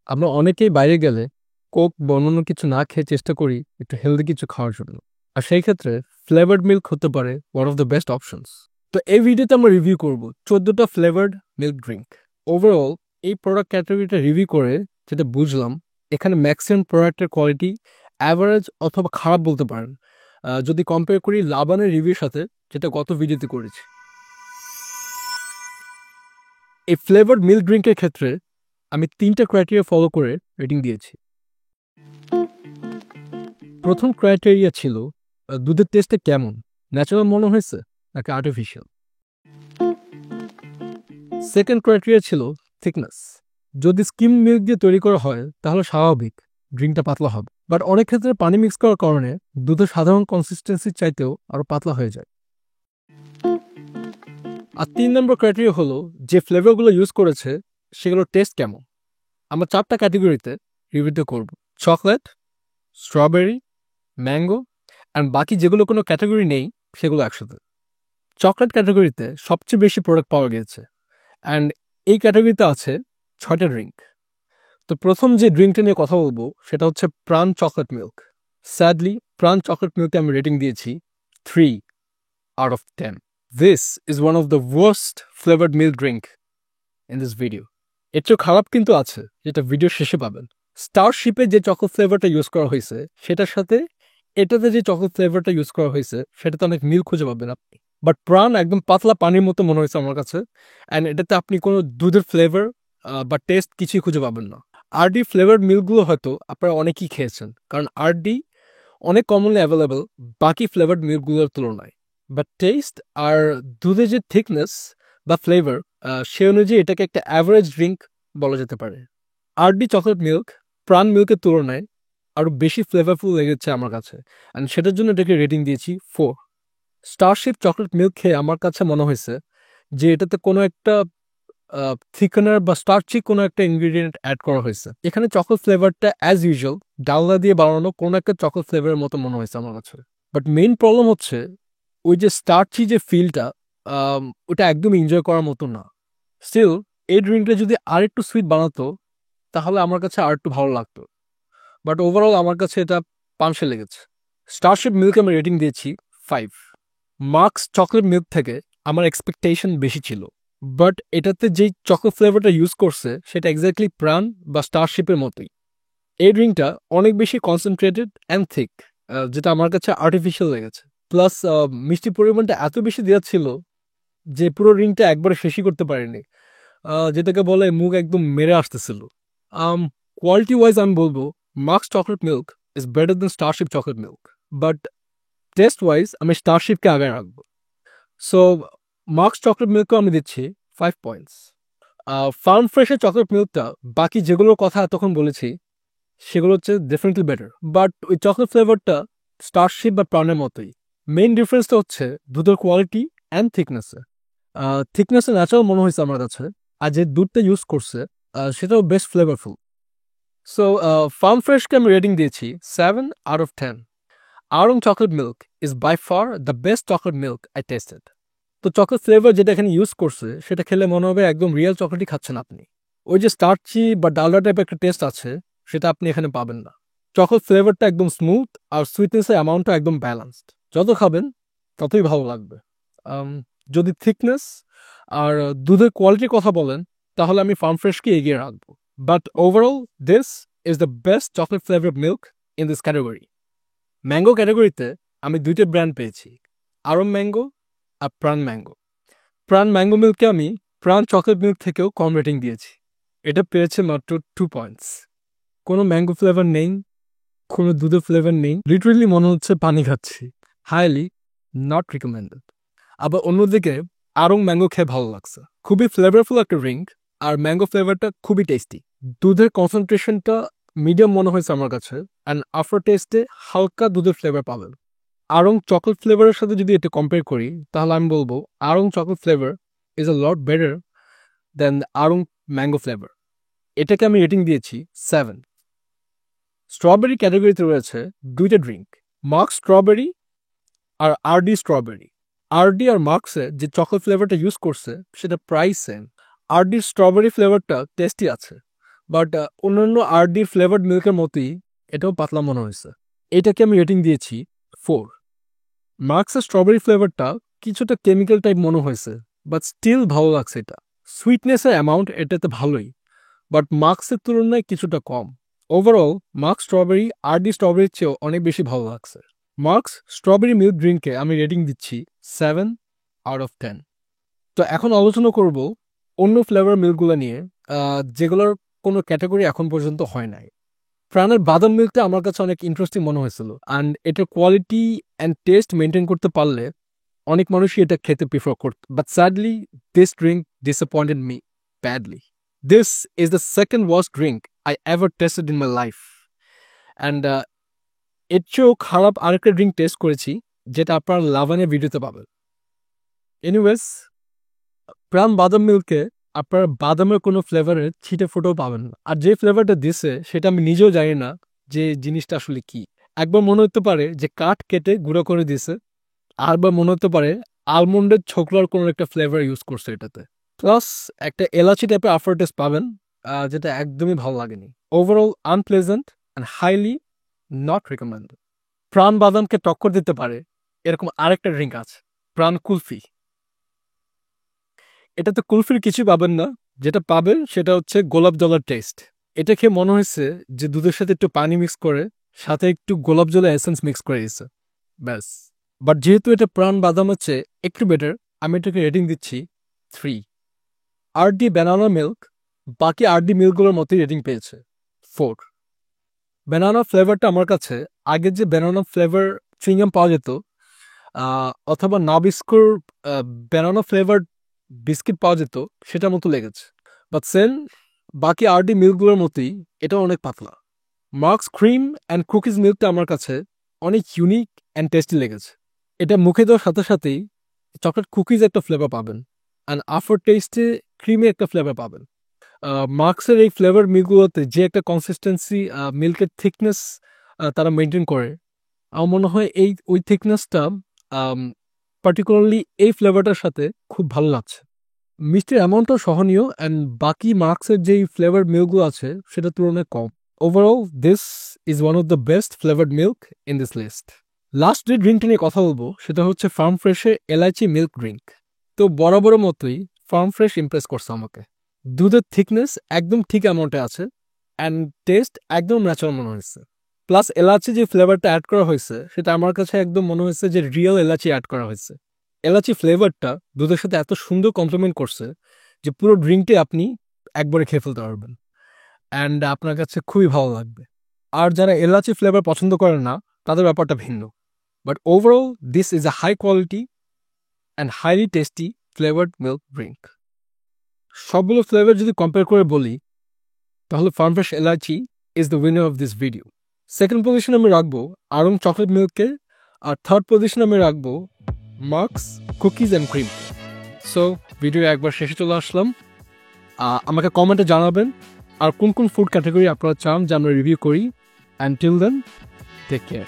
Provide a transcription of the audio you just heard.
আমরা অনেকেই বাইরে গেলে কোক বা অন্যান্য কিছু না খেয়ে চেষ্টা করি একটু হেলদি কিছু খাওয়ার জন্য। আর সেই ক্ষেত্রে ফ্লেভারড মিল্ক হতে পারে one of the best options. তো এই ভিডিওতে আমরা রিভিউ করব 14টা ফ্লেভারড মিল্ক ড্রিঙ্ক। ওভারঅল এই প্রোডাক্ট ক্যাটাগরিটা রিভিউ করে যেটা বুঝলাম, এখানে ম্যাক্সিমাম প্রোডাক্টের কোয়ালিটি অ্যাভারেজ অথবা খারাপ বলতে পারেন, যদি কম্পেয়ার করি লাবানের রিভিউর সাথে, যেটা গত ভিডিওতে করেছি। এই ফ্লেভারড মিল্ক ড্রিঙ্কের ক্ষেত্রে আমি 3টা ক্রাইটেরিয়া ফলো করে রেটিং দিয়েছি। প্রথম ক্রাইটেরিয়া ছিল দুধের টেস্টে কেমন, ন্যাচারাল মনে হয়েছে নাকি আর্টিফিশিয়াল। সেকেন্ড ক্রাইটেরিয়া ছিল থিকনেস, যদি স্কিম মিল্ক দিয়ে তৈরি করা হয় তাহলে স্বাভাবিক ড্রিঙ্কটা পাতলা হবে, বাট অনেক ক্ষেত্রে পানি মিক্স করার কারণে দুধের সাধারণ কনসিস্টেন্সির চাইতেও আরও পাতলা হয়ে যায়। আর 3 নম্বর ক্রাইটেরিয়া হলো যে ফ্লেভারগুলো ইউজ করেছে সেগুলোর টেস্ট কেমন। আমরা 4টা ক্যাটাগরিতে রিভিউটা করব: চকলেট, স্ট্রবেরি, ম্যাঙ্গো, অ্যান্ড বাকি যেগুলো কোনো ক্যাটাগরি নেই সেগুলো একসাথে। চকলেট ক্যাটাগরিতে সবচেয়ে বেশি প্রোডাক্ট পাওয়া গিয়েছে, অ্যান্ড এই ক্যাটাগরিতে আছে 6টা ড্রিঙ্ক। তো প্রথম যে ড্রিঙ্কটা নিয়ে কথা বলবো সেটা হচ্ছে প্রাণ চকলেট মিল্ক। স্যাডলি প্রাণ চকলেট মিল্কে আমি রেটিং দিয়েছি 3 out of 10. This is one of the worst flavored milk drink in this video. এর চেয়েও খারাপ কিন্তু আছে, যেটা ভিডিও শেষে পাবেন। স্টারশিপে যে চকলেট ফ্লেভারটা ইউজ করা হয়েছে সেটার সাথে এটাতে যে চকলেট ফ্লেভারটা ইউজ করা হয়েছে সেটাতে অনেক মিল খুঁজে পাবেন আপনি, বাট প্রাণ একদম পাতলা পানির মতো মনে হয়েছে আমার কাছে। অ্যান্ড এটাতে আপনি কোনো দুধের ফ্লেভার বা টেস্ট কিছুই খুঁজে পাবেন না। আরডি ফ্লেভার্ড মিল্কগুলো হয়তো আপনারা অনেকেই খেয়েছেন, কারণ আরডি অনেক কমনলি অ্যাভেলেবেল বাকি ফ্লেভার্ড মিল্কগুলোর তুলনায়, বাট টেস্ট আর দুধের যে থিকনেস বা ফ্লেভার, সে অনুযায়ী এটাকে একটা অ্যাভারেজ ড্রিঙ্ক বলা যেতে পারে। আরডি চকলেট মিল্ক প্রাণ মিল্কের তুলনায় আরও বেশি ফ্লেভারফুল লেগেছে আমার কাছে, অ্যান্ড সেটার জন্য এটাকে রেটিং দিয়েছি 4। স্টারশিপ চকলেট মিল্ক খেয়ে আমার কাছে মনে হয়েছে যে এটাতে কোনো একটা থিকনার বা স্টার্চি কোনো একটা ইনগ্রিডিয়েন্ট অ্যাড করা হয়েছে। এখানে চকলেট ফ্লেভারটা অ্যাজ ইউজুয়াল ডালনা দিয়ে বানানো কোনো একটা চকলেট ফ্লেভারের মতো মনে হয়েছে আমার কাছে। বাট মেইন প্রবলেম হচ্ছে ওই যে স্টার্চি যে ফিলটা, ওটা একদম এনজয় করার মতো না। স্টিল এই ড্রিঙ্কটা যদি আর একটু সুইট বানাতো তাহলে আমার কাছে আর একটু ভালো লাগতো, বাট ওভারঅল আমার কাছে এটা পাংশে লেগেছে। স্টারশিপ মিল্ক আমি রেটিং দিয়েছি 5। মার্কস চকলেট মিল্ক থেকে আমার এক্সপেকটেশন বেশি ছিল, বাট এটাতে যেই চকলেট ফ্লেভারটা ইউজ করছে সেটা এক্স্যাক্টলি প্রাণ বা স্টারশিপের মতোই। এই ড্রিঙ্কটা অনেক বেশি কনসেন্ট্রেটেড অ্যান্ড থিক, যেটা আমার কাছে আর্টিফিশিয়াল লেগেছে। প্লাস মিষ্টির পরিমাণটা এত বেশি দেওয়া ছিল যে পুরো ড্রিঙ্কটা একবারে শেষই করতে পারিনি, যেটাকে বলে মুখ একদম মেরে আসতেছিল। কোয়ালিটি ওয়াইজ আমি বলবো marks chocolate milk is better then Starship chocolate milk, but taste wise আমি স্টারশিপকে আগে রাখবো। সো মার্কস চকলেট মিল্কও আমি দিচ্ছি 5 পয়েন্টস। ফার্ম ফ্রেশের চকলেট মিল্কটা বাকি যেগুলোর কথা এতক্ষণ বলেছি সেগুলো হচ্ছে ডেফিনেটলি বেটার, বাট ওই চকলেট ফ্লেভারটা স্টারশিপ বা প্রাণের মতোই। মেইন ডিফারেন্সটা হচ্ছে দুধের কোয়ালিটি অ্যান্ড থিকনেসে। থিকনেসে ন্যাচারাল মনে হয়েছে আমার কাছে, আর যে দুধটা ইউজ করছে সেটাও বেস্ট ফ্লেভারফুল। সো ফার্ম ফ্রেশকে আমি রেটিং দিয়েছি 7 out of 10. আড়ং chocolate milk is by far the best chocolate milk I tasted. তো চকলেট ফ্লেভার যেটা এখানে ইউজ করছে সেটা খেলে মনে হবে একদম রিয়েল চকলেটই খাচ্ছেন আপনি। ওই যে স্টার্চি বা ডালডা টাইপের একটা টেস্ট আছে সেটা আপনি এখানে পাবেন না। চকলেট ফ্লেভারটা একদম স্মুথ আর সুইটনেসের অ্যামাউন্টটা একদম ব্যালেন্সড, যত খাবেন ততই ভালো লাগবে। যদি থিকনেস আর দুধের কোয়ালিটির কথা বলেন তাহলে আমি ফার্ম ফ্রেশকে এগিয়ে রাখবো, but overall this is the best chocolate flavour milk in this category. Mango ক্যাটাগরিতে আমি 2টা ব্র্যান্ড পেয়েছি, আরম ম্যাঙ্গো আর প্রাণ ম্যাঙ্গো। প্রাণ ম্যাঙ্গো মিল্ককে আমি প্রাণ চকলেট মিল্ক থেকেও কম রেটিং দিয়েছি, এটা পেয়েছে মাত্র 2 পয়েন্টস। কোনো ম্যাঙ্গো ফ্লেভার নেই, কোনো দুধের ফ্লেভার নেই, লিটারেলি মনে হচ্ছে পানি খাচ্ছি। Highly not recommended. আবার অন্যদিকে আরং ম্যাঙ্গো খেয়ে ভালো লাগছে, খুবই ফ্লেভারফুল একটা ড্রিঙ্ক, আর ম্যাঙ্গো ফ্লেভারটা খুবই টেস্টি। দুধের কনসেন্ট্রেশনটা মিডিয়াম মনে হয়েছে আমার কাছে, অ্যান্ড আফটার টেস্টে হালকা দুধের ফ্লেভার পাবেন। আরং চকলেট ফ্লেভারের সাথে যদি এটা কম্পেয়ার করি তাহলে আমি বলবো Aarong chocolate flavour is a lot better than Aarong mango flavour. এটাকে আমি রেটিং দিয়েছি 7। স্ট্রবেরি ক্যাটাগরিতে রয়েছে 2টা ড্রিঙ্ক, মার্কস স্ট্রবেরি আর আরডি স্ট্রবেরি। আরডি আর মার্কসে যে চকলেট ফ্লেভারটা ইউজ করছে সেটা প্রায় সেম। আরডির স্ট্রবেরি ফ্লেভারটা টেস্টি আছে, বাট অন্যান্য আরডি ফ্লেভার্ড মিল্কের মতোই এটাও পাতলা মনে হয়েছে। এটাকে আমি রেটিং দিয়েছি 4। মার্কসের স্ট্রবেরি ফ্লেভারটা কিছুটা কেমিক্যাল টাইপ মনে হয়েছে, বাট স্টিল ভালো লাগছে। এটা সুইটনেসের অ্যামাউন্ট এটাতে ভালোই, বাট মার্কসের তুলনায় কিছুটা কম। ওভারঅল মার্কস স্ট্রবেরি আরডি স্ট্রবেরির চেয়েও অনেক বেশি ভালো লাগছে। মার্কস স্ট্রবেরি মিল্ক ড্রিঙ্ককে আমি রেটিং দিচ্ছি 7/10। তো এখন আলোচনা করব অন্য ফ্লেভার মিল্কগুলো নিয়ে, যেগুলোর কোনো ক্যাটাগরি এখন পর্যন্ত হয় নাই। প্রাণের বাদাম মিল্কটা আমার কাছে অনেক ইন্টারেস্টিং মনে হয়েছিল, অ্যান্ড এটার কোয়ালিটি অ্যান্ড টেস্ট মেনটেন করতে পারলে অনেক মানুষই এটা খেতে প্রিফার করত। But sadly this drink disappointed me badly. This is the second worst drink I ever tasted in my life. And এর চেয়েও খারাপ আরেকটা ড্রিঙ্ক টেস্ট করেছি, যেটা আপনার লাভানের ভিডিওতে পাবেন। এনিওয়েজ, প্রাণ বাদাম মিল্কে আপনার বাদামের কোনো ফ্লেভারের ছিটে ফোটাও পাবেন না। আর যে ফ্লেভারটা দিছে সেটা আমি নিজেও জানি না যে জিনিসটা আসলে কি। একবার মনে হতে পারে যে কাঠ কেটে গুঁড়ো করে দিছে, আরবার মনে হতে পারে আলমন্ডের ছোকলার কোনো একটা ফ্লেভার ইউজ করছে এটাতে। প্লাস একটা এলাচি টাইপের আফটার টেস্ট পাবেন, যেটা একদমই ভালো লাগেনি। Overall unpleasant and highly not recommended. প্রাণ বাদামকে টক্কর দিতে পারে এরকম আরেকটা ড্রিঙ্ক আছে, প্রাণ কুলফি। এটাতে কুলফির কিছু পাবেন না, যেটা পাবেন সেটা হচ্ছে গোলাপ জলের টেস্ট। এটা খেয়ে মনে হয়েছে যে দুধের সাথে একটু পানি মিক্স করে সাথে একটু গোলাপ জলের এসেন্স মিক্স করে দিয়েছে, ব্যাস। বাট যেহেতু এটা প্রাণ বাদাম হচ্ছে একটু বেটার, আমি এটাকে রেটিং দিচ্ছি 3। আরডি ব্যানানা মিল্ক বাকি আরডি মিল্কগুলোর মতোই রেটিং পেয়েছে 4। ব্যানানা ফ্লেভারটা আমার কাছে আগের যে ব্যানানা ফ্লেভার চুইংগাম পাওয়া যেত, অথবা নাবিস্কুর ব্যানানা ফ্লেভার বিস্কিট পাওয়া যেত, সেটার মতো লেগেছে। বাট সেন বাকি আরডি মিল্কগুলোর মতোই এটা অনেক পাতলা। মার্কস ক্রিম অ্যান্ড কুকিজ মিল্কটা আমার কাছে অনেক ইউনিক অ্যান্ড টেস্টি লেগেছে। এটা মুখে দেওয়ার সাথে সাথেই চকলেট কুকিজ একটা ফ্লেভার পাবেন, অ্যান্ড আফটার টেস্টে ক্রিমে একটা ফ্লেভার পাবেন। মার্কসের এই ফ্লেভার মিল্কগুলোতে যে একটা কনসিস্টেন্সি, মিল্কের থিকনেস তারা মেনটেন করে, আমার মনে হয় ওই থিকনেসটা পার্টিকুলারলি এই ফ্লেভারটার সাথে খুব ভালো লাগছে। মিষ্টির অ্যামাউন্টটাও সহনীয়, অ্যান্ড বাকি মার্কসের যেই ফ্লেভার মিল্কগুলো আছে সেটার তুলনায় কম। Overall this is one of the best flavoured milk in this list. Last যে ড্রিঙ্কটা নিয়ে কথা বলবো সেটা হচ্ছে ফার্ম ফ্রেশের এলাচি মিল্ক ড্রিঙ্ক। তো বরাবরের মতোই ফার্ম ফ্রেশ ইমপ্রেস করছে আমাকে। দুধের থিকনেস একদম ঠিক অ্যামাউন্টে আছে, অ্যান্ড টেস্ট একদম ন্যাচারাল মনে হয়েছে। প্লাস এলাচি যে ফ্লেভারটা অ্যাড করা হয়েছে সেটা আমার কাছে একদম মনে হয়েছে যে রিয়েল এলাচি অ্যাড করা হয়েছে। এলাচি ফ্লেভারটা দুধের সাথে এত সুন্দর কমপ্লিমেন্ট করছে যে পুরো ড্রিঙ্কটি আপনি একবারে খেয়ে ফেলতে পারবেন, অ্যান্ড আপনার কাছে খুবই ভালো লাগবে। আর যারা এলাচি ফ্লেভার পছন্দ করেন না তাদের ব্যাপারটা ভিন্ন। But overall this is a high quality and highly tasty flavoured milk drink. সবগুলো ফ্লেভার যদি কম্পেয়ার করে বলি তাহলে farm fresh elachi is the winner of this video. Second পজিশনে আমি রাখবো আরং চকলেট মিল্ককে, আর থার্ড পজিশনে আমি রাখবো Marks cookies and cream. So video একবার শেষে চলে আসলাম। আমাকে কমেন্টে জানাবেন আর কোন কোন ফুড ক্যাটাগরি আপনারা চান যে আমরা রিভিউ করি। And till then, take care.